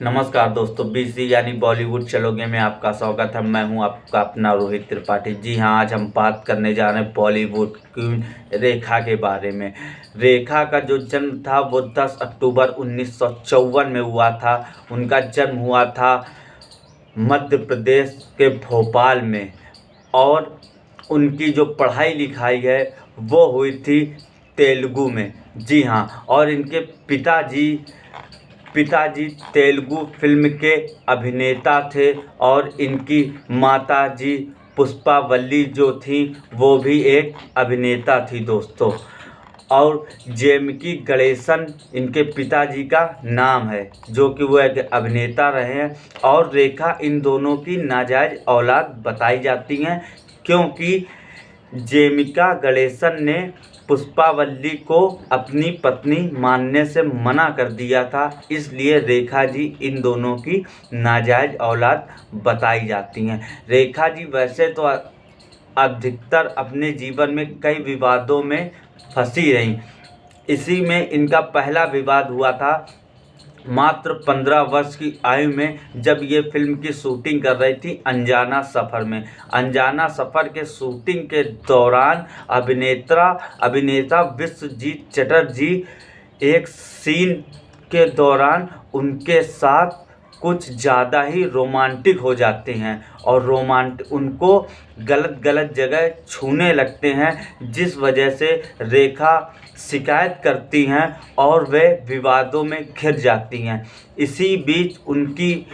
नमस्कार दोस्तों, बीसी यानी बॉलीवुड चलोगे में आपका स्वागत है। मैं हूं आपका अपना रोहित त्रिपाठी। जी हां, आज हम बात करने जा रहे हैं बॉलीवुड क्वीन रेखा के बारे में। रेखा का जो जन्म था वो 10 अक्टूबर 1954 में हुआ था। उनका जन्म हुआ था मध्य प्रदेश के भोपाल में, और उनकी जो पढ़ाई लिखाई है वो हुई थी तेलुगु में। जी हाँ, और इनके पिताजी तेलुगु फिल्म के अभिनेता थे, और इनकी माताजी पुष्पावल्ली जो थी वो भी एक अभिनेता थी दोस्तों। और जेमिकी गणेशन इनके पिताजी का नाम है, जो कि वो एक अभिनेता रहे हैं। और रेखा इन दोनों की नाजायज़ औलाद बताई जाती हैं, क्योंकि जेमिका गणेशन ने पुष्पावल्ली को अपनी पत्नी मानने से मना कर दिया था, इसलिए रेखा जी इन दोनों की नाजायज़ औलाद बताई जाती हैं। रेखा जी वैसे तो अधिकतर अपने जीवन में कई विवादों में फंसी रहीं। इसी में इनका पहला विवाद हुआ था मात्र 15 वर्ष की आयु में, जब ये फिल्म की शूटिंग कर रही थी अनजाना सफ़र में। अनजाना सफ़र के शूटिंग के दौरान अभिनेता विश्वजीत चटर्जी एक सीन के दौरान उनके साथ कुछ ज़्यादा ही रोमांटिक हो जाते हैं, और उनको गलत जगह छूने लगते हैं, जिस वजह से रेखा शिकायत करती हैं और वे विवादों में घिर जाती हैं। इसी बीच उनकी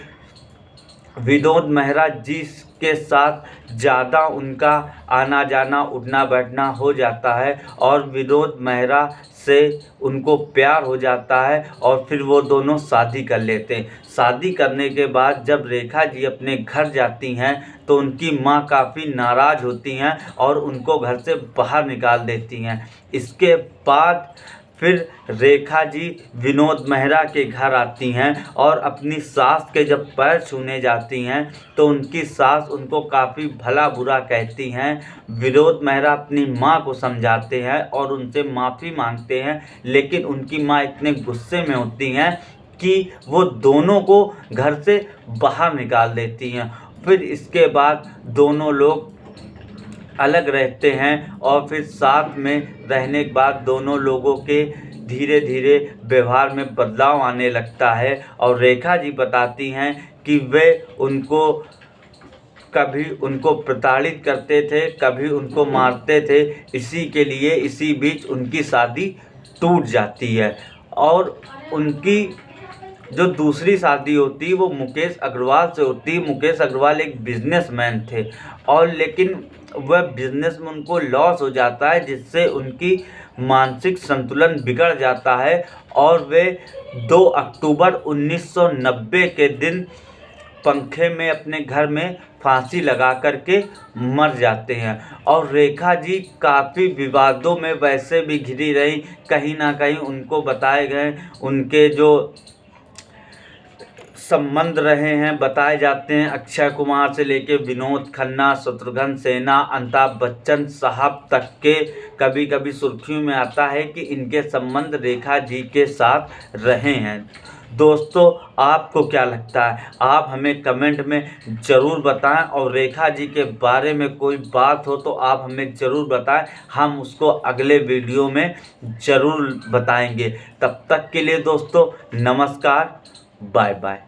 विनोद मेहरा जी के साथ ज़्यादा उनका आना जाना उठना बैठना हो जाता है, और विनोद मेहरा से उनको प्यार हो जाता है, और फिर वो दोनों शादी कर लेते हैं। शादी करने के बाद जब रेखा जी अपने घर जाती हैं तो उनकी माँ काफ़ी नाराज़ होती हैं और उनको घर से बाहर निकाल देती हैं। इसके बाद फिर रेखा जी विनोद मेहरा के घर आती हैं, और अपनी सास के जब पैर छूने जाती हैं तो उनकी सास उनको काफ़ी भला बुरा कहती हैं। विनोद मेहरा अपनी माँ को समझाते हैं और उनसे माफ़ी मांगते हैं, लेकिन उनकी माँ इतने गुस्से में होती हैं कि वो दोनों को घर से बाहर निकाल देती हैं। फिर इसके बाद दोनों लोग अलग रहते हैं, और फिर साथ में रहने के बाद दोनों लोगों के धीरे धीरे व्यवहार में बदलाव आने लगता है। और रेखा जी बताती हैं कि वे कभी उनको प्रताड़ित करते थे, कभी उनको मारते थे। इसी बीच उनकी शादी टूट जाती है, और उनकी जो दूसरी शादी होती है वो मुकेश अग्रवाल से होती है। मुकेश अग्रवाल एक बिजनेसमैन थे, और लेकिन वह बिजनेस में उनको लॉस हो जाता है, जिससे उनकी मानसिक संतुलन बिगड़ जाता है, और वे 2 अक्टूबर 1990 के दिन पंखे में अपने घर में फांसी लगा करके मर जाते हैं। और रेखा जी काफ़ी विवादों में वैसे भी घिरी रही। कहीं ना कहीं उनको बताए गए उनके जो संबंध रहे हैं बताए जाते हैं, अक्षय कुमार से लेके विनोद खन्ना, शत्रुघ्न सिन्हा, अमिताभ बच्चन साहब तक के कभी कभी सुर्खियों में आता है कि इनके संबंध रेखा जी के साथ रहे हैं। दोस्तों, आपको क्या लगता है? आप हमें कमेंट में ज़रूर बताएं, और रेखा जी के बारे में कोई बात हो तो आप हमें ज़रूर बताएं, हम उसको अगले वीडियो में ज़रूर बताएंगे। तब तक के लिए दोस्तों, नमस्कार, बाय बाय।